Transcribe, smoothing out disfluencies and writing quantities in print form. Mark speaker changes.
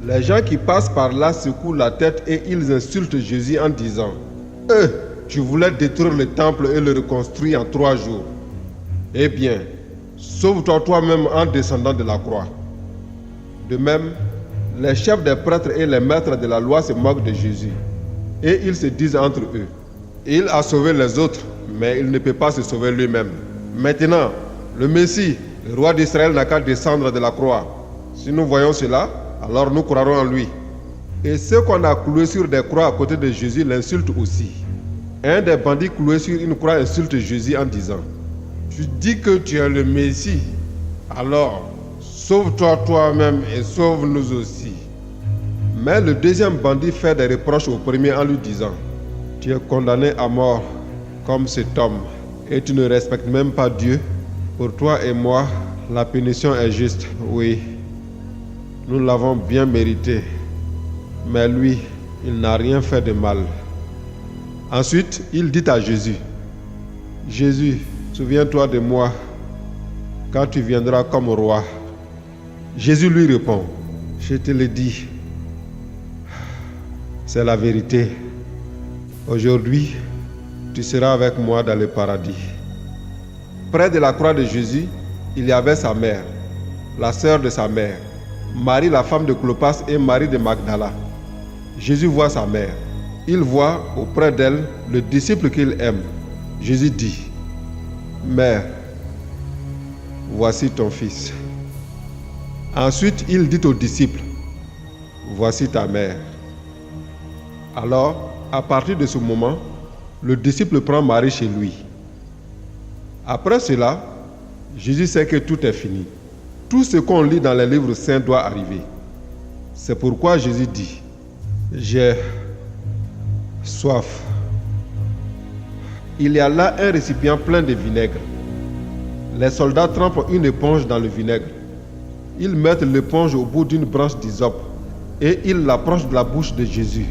Speaker 1: Les gens qui passent par là secouent la tête et ils insultent Jésus en disant « Tu voulais détruire le temple et le reconstruire en 3 jours. Eh bien, sauve-toi toi-même en descendant de la croix. » De même, les chefs des prêtres et les maîtres de la loi se moquent de Jésus. Et ils se disent entre eux « Il a sauvé les autres, mais il ne peut pas se sauver lui-même. Maintenant, le Messie, le roi d'Israël, n'a qu'à descendre de la croix. Si nous voyons cela, alors nous croirons en lui. » Et ceux qu'on a cloués sur des croix à côté de Jésus l'insultent aussi. Un des bandits cloués sur une croix insulte Jésus en disant « Tu dis que tu es le Messie, alors sauve-toi toi-même et sauve-nous aussi. » Mais le deuxième bandit fait des reproches au premier en lui disant « Tu es condamné à mort comme cet homme et tu ne respectes même pas Dieu. Pour toi et moi, la punition est juste, oui. Nous l'avons bien mérité. Mais lui, il n'a rien fait de mal. » Ensuite, il dit à Jésus, « Jésus, souviens-toi de moi quand tu viendras comme roi. » Jésus lui répond, « Je te le dis, c'est la vérité. Aujourd'hui, tu seras avec moi dans le paradis. » Près de la croix de Jésus, il y avait sa mère, la sœur de sa mère, Marie la femme de Clopas et Marie de Magdala. Jésus voit sa mère. Il voit auprès d'elle le disciple qu'il aime. Jésus dit, « Mère, voici ton fils. » Ensuite, il dit au disciple, « Voici ta mère. » Alors, à partir de ce moment, le disciple prend Marie chez lui. Après cela, Jésus sait que tout est fini. Tout ce qu'on lit dans les livres saints doit arriver. C'est pourquoi Jésus dit, « J'ai soif. » Il y a là un récipient plein de vinaigre. Les soldats trempent une éponge dans le vinaigre. Ils mettent l'éponge au bout d'une branche d'hysope et ils l'approchent de la bouche de Jésus.